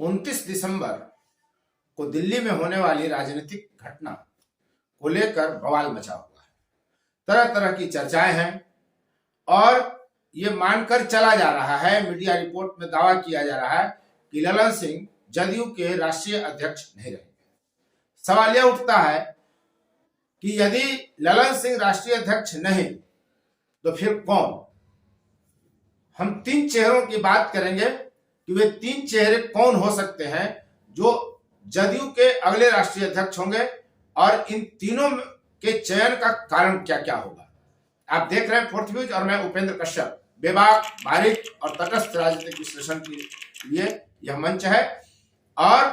29 दिसंबर को दिल्ली में होने वाली राजनीतिक घटना को लेकर बवाल मचा हुआ है। तरह तरह की चर्चाएं हैं और ये मानकर चला जा रहा है, मीडिया रिपोर्ट में दावा किया जा रहा है कि ललन सिंह जदयू के राष्ट्रीय अध्यक्ष नहीं रहेंगे। सवाल यह उठता है कि यदि ललन सिंह राष्ट्रीय अध्यक्ष नहीं तो फिर कौन? हम 3 चेहरों की बात करेंगे कि वे 3 चेहरे कौन हो सकते हैं जो जदयू के अगले राष्ट्रीय अध्यक्ष होंगे और इन तीनों के चयन का कारण क्या क्या होगा। आप देख रहे हैं फोर्थ व्यूज और मैं उपेंद्र कश्यप। बेबाक, बारीक और तटस्थ राजनीतिक विश्लेषण के लिए यह मंच है और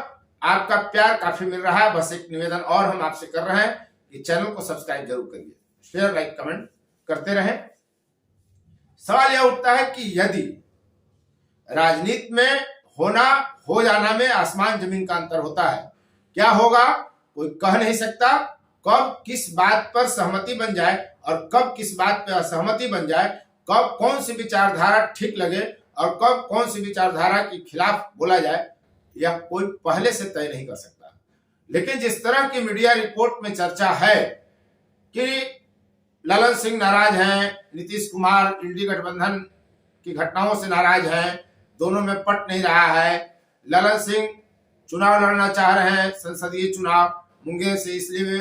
आपका प्यार काफी मिल रहा है। बस एक निवेदन और हम आपसे कर रहे हैं कि चैनल को सब्सक्राइब जरूर करिए, शेयर, लाइक, कमेंट करते रहें। सवाल यह उठता है कि यदि राजनीति में हो जाना में आसमान जमीन का अंतर होता है, क्या होगा कोई कह नहीं सकता। कब किस बात पर सहमति बन जाए और कब किस बात पर असहमति बन जाए, कब कौन सी विचारधारा ठीक लगे और कब कौन सी विचारधारा के खिलाफ बोला जाए, यह कोई पहले से तय नहीं कर सकता। लेकिन जिस तरह की मीडिया रिपोर्ट में चर्चा है कि ललन सिंह नाराज हैं, नीतीश कुमार इंडी गठबंधन की घटनाओं से नाराज हैं, दोनों में पट नहीं रहा है, ललन सिंह चुनाव लड़ना चाह रहे हैं, संसदीय चुनाव मुंगेर से, इसलिए वे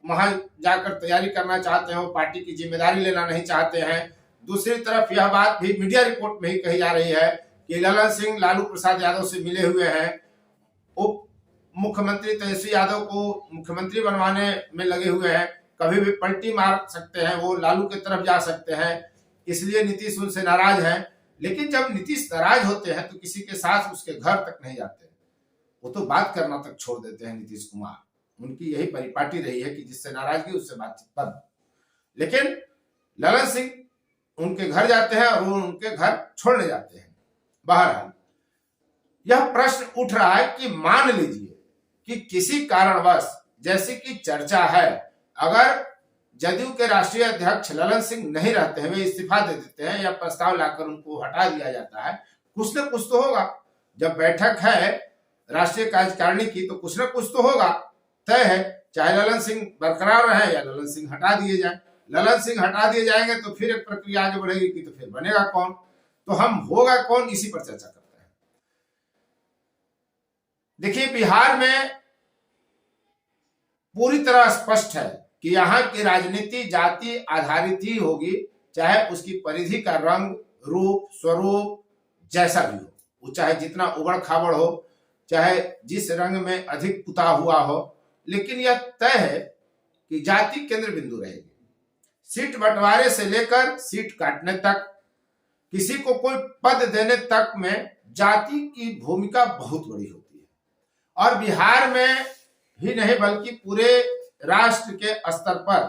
वहां जाकर तैयारी करना चाहते हैं, वो पार्टी की जिम्मेदारी लेना नहीं चाहते हैं। दूसरी तरफ यह बात भी मीडिया रिपोर्ट में ही कही जा रही है कि ललन सिंह लालू प्रसाद यादव से मिले हुए हैं, उप मुख्यमंत्री तेजस्वी यादव को मुख्यमंत्री बनवाने में लगे हुए हैं, कभी भी पलटी मार सकते हैं, वो लालू की तरफ जा सकते हैं, इसलिए नीतीश उनसे नाराज हैं। लेकिन जब नीतीश नाराज होते हैं तो किसी के साथ उसके घर तक नहीं जाते, वो तो बात करना तक छोड़ देते हैं। नीतीश कुमार, उनकी यही परिपाटी रही है कि जिससे नाराजगी उससे बातचीत बंद। लेकिन ललन सिंह उनके घर जाते हैं और वो उनके घर छोड़ने जाते हैं। बहरहाल यह प्रश्न उठ रहा है कि मान लीजिए कि किसी कारणवश, जैसी कि चर्चा है, अगर जदयू के राष्ट्रीय अध्यक्ष ललन सिंह नहीं रहते हैं, वे इस्तीफा दे देते हैं या प्रस्ताव लाकर उनको हटा दिया जाता है, कुछ न कुछ तो होगा। जब बैठक है राष्ट्रीय कार्यकारिणी की तो कुछ न कुछ तो होगा, तय है। चाहे ललन सिंह बरकरार रहे या ललन सिंह हटा दिए जाए। ललन सिंह हटा दिए जाएंगे तो फिर एक प्रक्रिया आगे बढ़ेगी कि तो फिर बनेगा कौन, तो हम होगा कौन, इसी पर चर्चा करते हैं। देखिए, बिहार में पूरी तरह स्पष्ट है कि यहाँ की राजनीति जाति आधारित ही होगी, चाहे उसकी परिधि का रंग, रूप, स्वरूप जैसा भी हो, वो चाहे जितना उबड़ खाबड़ हो, चाहे जिस रंग में अधिक पुता हुआ हो, लेकिन यह तय है कि जाति केंद्र बिंदु रहेगी। सीट बंटवारे से लेकर सीट काटने तक, किसी को कोई पद देने तक में जाति की भूमिका बहुत बड़ी होती है। और बिहार में ही नहीं बल्कि पूरे राष्ट्र के स्तर पर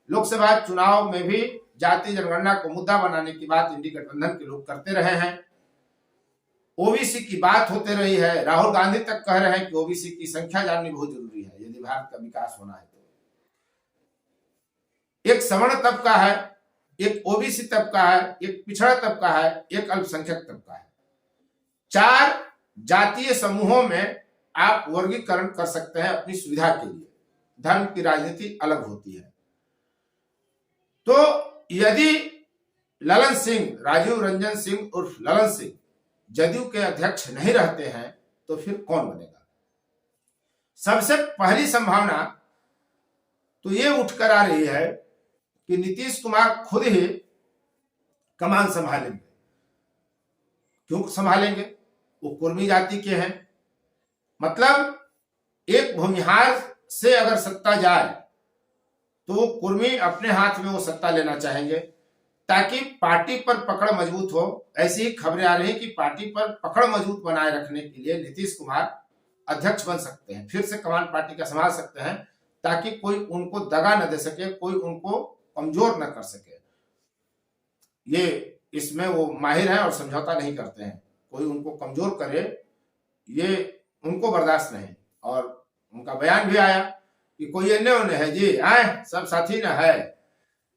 लोकसभा चुनाव में भी जाति जनगणना को मुद्दा बनाने की बात इंडी गठबंधन के लोग करते रहे हैं। ओबीसी की बात होते रही है, राहुल गांधी तक कह रहे हैं कि ओबीसी की संख्या जाननी बहुत जरूरी है यदि भारत का विकास होना है तो। एक सवर्ण तबका है, एक ओबीसी तबका है, एक पिछड़ा तबका है, एक अल्पसंख्यक तबका है। 4 जातीय समूहों में आप वर्गीकरण कर सकते हैं अपनी सुविधा के लिए। धर्म की राजनीति अलग होती है। तो यदि ललन सिंह, राजीव रंजन सिंह उर्फ ललन सिंह जदयू के अध्यक्ष नहीं रहते हैं तो फिर कौन बनेगा? सबसे पहली संभावना तो ये उठकर आ रही है कि नीतीश कुमार खुद ही कमान संभालेंगे। क्यों संभालेंगे? वो कुर्मी जाति के हैं, मतलब एक भूमिहार से अगर सत्ता जाए तो वो कुर्मी अपने हाथ में वो सत्ता लेना चाहेंगे ताकि पार्टी पर पकड़ मजबूत हो। ऐसी ही खबरें आ रही हैं कि पार्टी पर पकड़ मजबूत बनाए रखने के लिए नीतीश कुमार अध्यक्ष बन सकते हैं, फिर से कमान पार्टी का संभाल सकते हैं ताकि कोई उनको दगा न दे सके, कोई उनको कमजोर न कर सके। ये इसमें वो माहिर हैं और समझौता नहीं करते हैं। कोई उनको कमजोर करे ये उनको बर्दाश्त नहीं। और उनका बयान भी आया कि कोई अन्य उन्हें है जी, आए सब साथी न है,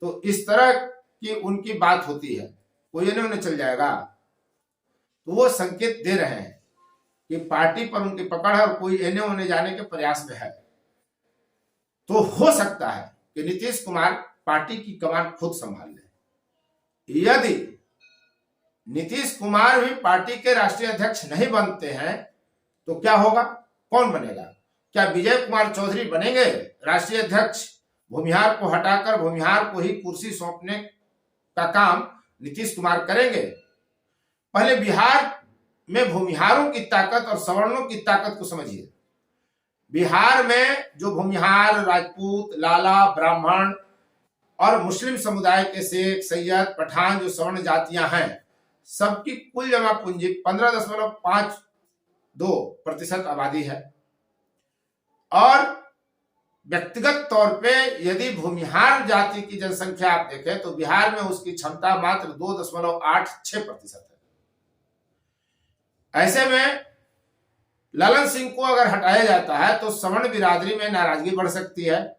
तो इस तरह की उनकी बात होती है। कोई अन्य उन्हें चल जाएगा, तो वो संकेत दे रहे हैं कि पार्टी पर उनकी पकड़ है और कोई एने ओने जाने के प्रयास में है, तो हो सकता है कि नीतीश कुमार पार्टी की कमान खुद संभाल ले। यदि नीतीश कुमार भी पार्टी के राष्ट्रीय अध्यक्ष नहीं बनते हैं तो क्या होगा, कौन बनेगा? क्या विजय कुमार चौधरी बनेंगे राष्ट्रीय अध्यक्ष? भूमिहार को हटाकर भूमिहार को ही कुर्सी सौंपने का काम नीतीश कुमार करेंगे? पहले बिहार में भूमिहारों की ताकत और सवर्णों की ताकत को समझिए। बिहार में जो भूमिहार, राजपूत, लाला, ब्राह्मण और मुस्लिम समुदाय के शेख, सैयद, पठान जो सवर्ण जातियां हैं, सबकी कुल जमा पूंजी 15.52% आबादी है। और व्यक्तिगत तौर पे यदि भूमिहार जाति की जनसंख्या आप देखें तो बिहार में उसकी क्षमता मात्र 2.86% है। ऐसे में ललन सिंह को अगर हटाया जाता है तो सवर्ण बिरादरी में नाराजगी बढ़ सकती है।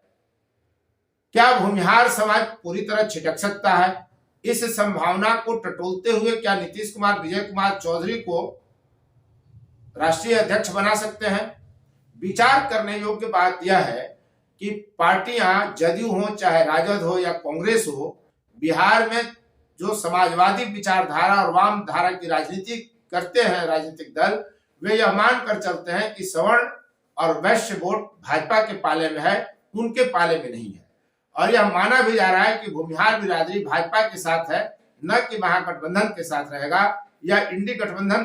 क्या भूमिहार समाज पूरी तरह छिटक सकता है? इस संभावना को टटोलते हुए क्या नीतीश कुमार विजय कुमार चौधरी को राष्ट्रीय अध्यक्ष बना सकते हैं? विचार करने योग्य बात यह है कि पार्टियां जदयू हो चाहे राजद हो या कांग्रेस हो, बिहार में जो समाजवादी विचारधारा और वाम धारा की राजनीति करते हैं राजनीतिक दल, वे यह मानकर चलते हैं कि सवर्ण और वैश्य वोट भाजपा के पाले में है, उनके पाले में नहीं है। और यह माना भी जा रहा है कि भूमिहार बिरादरी भाजपा के साथ है, न कि महागठबंधन के साथ रहेगा, या इंडी गठबंधन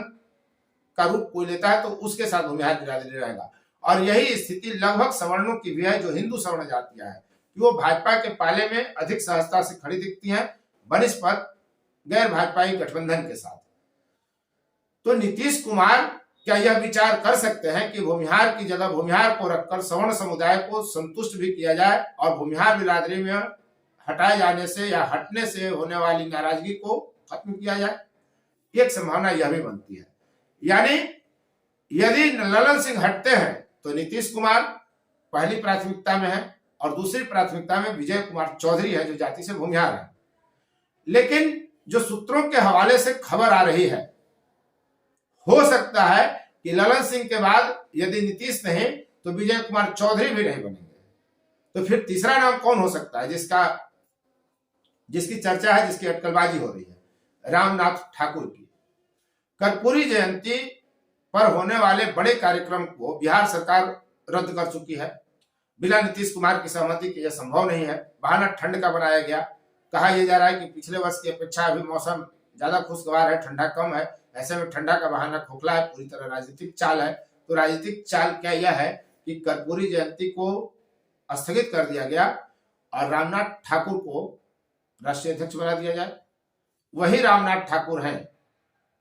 का रूप कोई लेता है तो उसके साथ भूमिहार बिरादरी रहेगा। और यही स्थिति लगभग सवर्णों की भी है, जो हिंदू सवर्ण जातियां हैं, कि वो भाजपा के पाले में अधिक सहजता से खड़ी दिखती हैं बनिस्पत गैर भाजपाई गठबंधन के साथ। तो नीतीश कुमार क्या यह विचार कर सकते हैं कि भूमिहार की जगह भूमिहार को रखकर सवर्ण समुदाय को संतुष्ट भी किया जाए और भूमिहार बिरादरी में हटाए जाने से या हटने से होने वाली नाराजगी को खत्म किया जाए? एक संभावना यह भी बनती है। यानी यदि ललन सिंह हटते हैं तो नीतीश कुमार पहली प्राथमिकता में है और दूसरी प्राथमिकता में विजय कुमार चौधरी है, जो जाति से भूमिहार है। लेकिन जो सूत्रों के हवाले से खबर आ रही है, हो सकता है कि ललन सिंह के बाद यदि नीतीश नहीं तो विजय कुमार चौधरी भी नहीं बनेंगे। तो फिर तीसरा नाम कौन हो सकता है जिसकी चर्चा है, जिसकी अटकलबाजी हो रही है? रामनाथ ठाकुर की। कर्पूरी जयंती पर होने वाले बड़े कार्यक्रम को बिहार सरकार रद्द कर चुकी है। बिना नीतीश कुमार की सहमति के यह संभव नहीं है। बहाना ठंड का बनाया गया। कहा यह जा रहा है कि पिछले वर्ष की अपेक्षा अभी मौसम ज्यादा खुशगवार है, ठंडा कम है, ऐसे में ठंडा का बहाना खोखला है, पूरी तरह राजनीतिक चाल है। तो राजनीतिक चाल क्या यह है कि कर्पूरी जयंती को स्थगित कर दिया गया और रामनाथ ठाकुर को राष्ट्रीय अध्यक्ष बना दिया जाए। वही रामनाथ ठाकुर हैं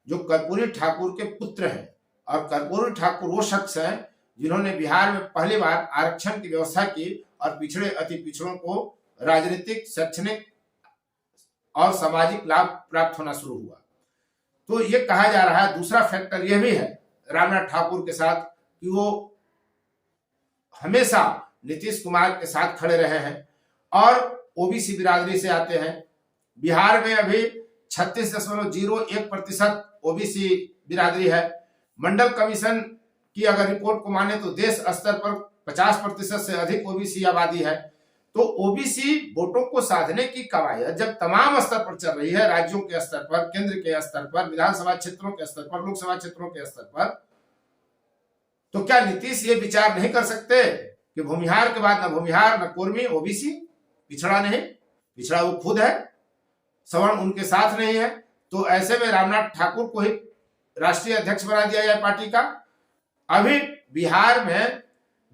जो कर्पूरी ठाकुर के पुत्र हैं, और कर्पूरी ठाकुर वो शख्स हैं जिन्होंने बिहार में पहली बार आरक्षण की व्यवस्था की और पिछड़े अति पिछड़ों को राजनीतिक, शैक्षणिक और सामाजिक लाभ प्राप्त होना शुरू हुआ। तो ये कहा जा रहा है, दूसरा फैक्टर यह भी है रामनाथ ठाकुर के साथ कि वो हमेशा नीतीश कुमार के साथ खड़े रहे हैं और ओबीसी बिरादरी से आते हैं। बिहार में अभी 36.01% ओबीसी बिरादरी है। मंडल कमीशन की अगर रिपोर्ट को माने तो देश स्तर पर 50% से अधिक ओबीसी आबादी है। तो ओबीसी वोटों को साधने की कवायद जब तमाम स्तर पर चल रही है, राज्यों के स्तर पर, केंद्र के स्तर पर, विधानसभा क्षेत्रों के स्तर पर, लोकसभा क्षेत्रों के स्तर पर, तो क्या नीतीश ये विचार नहीं कर सकते कि भूमिहार के बाद न भूमिहार न कुर्मी, ओबीसी पिछड़ा नहीं, पिछड़ा वो खुद है, सवर्ण उनके साथ नहीं है। तो ऐसे में रामनाथ ठाकुर को ही राष्ट्रीय अध्यक्ष बना दिया जाए पार्टी का। अभी बिहार में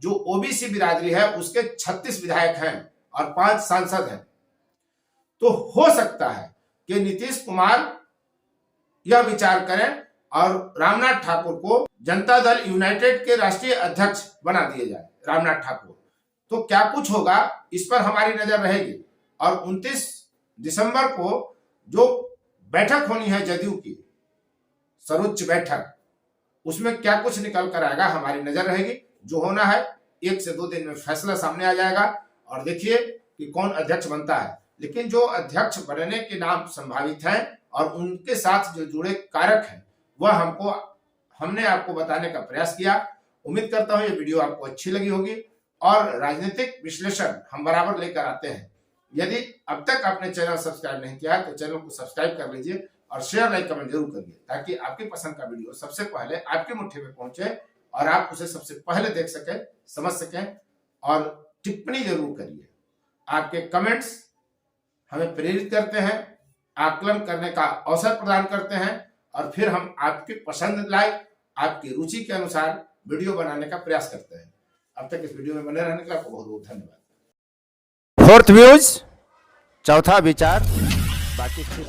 जो ओबीसी बिरादरी है उसके 36 विधायक हैं और 5 सांसद हैं। तो हो सकता है कि नीतीश कुमार यह विचार करें और रामनाथ ठाकुर को जनता दल यूनाइटेड के राष्ट्रीय अध्यक्ष बना दिए जाए, रामनाथ ठाकुर। तो क्या कुछ होगा इस पर हमारी नजर रहेगी। और 29 दिसंबर को जो बैठक होनी है जदयू की, सर्वोच्च बैठक, उसमें क्या कुछ निकल कर आएगा हमारी नजर रहेगी। जो होना है 1 से 2 दिन में फैसला सामने आ जाएगा और देखिए कि कौन अध्यक्ष बनता है। लेकिन जो अध्यक्ष बनने के नाम संभावित हैं और उनके साथ जो जुड़े कारक हैं वह हमको हमने आपको बताने का प्रयास किया। उम्मीद करता हूं ये वीडियो आपको अच्छी लगी होगी और राजनीतिक विश्लेषण हम बराबर लेकर आते हैं। यदि अब तक आपने चैनल सब्सक्राइब नहीं किया तो चैनल को सब्सक्राइब कर लीजिए और शेयर लाइक कमेंट जरूर करिए, ताकि आपकी पसंद का वीडियो सबसे पहले आपकी मुट्ठी में पहुंचे और आप उसे सबसे पहले देख सकें, समझ सकें। और टिप्पणी जरूर करिए। आपके कमेंट्स हमें प्रेरित करते हैं, आकलन करने का अवसर प्रदान करते हैं और फिर हम आपकी पसंद लायक, आपकी रुचि के अनुसार वीडियो बनाने का प्रयास करते हैं। अब तक इस वीडियो में बने रहने के लिए आपको बहुत बहुत धन्यवाद। फोर्थ व्यूज, चौथा विचार, बाकी फिर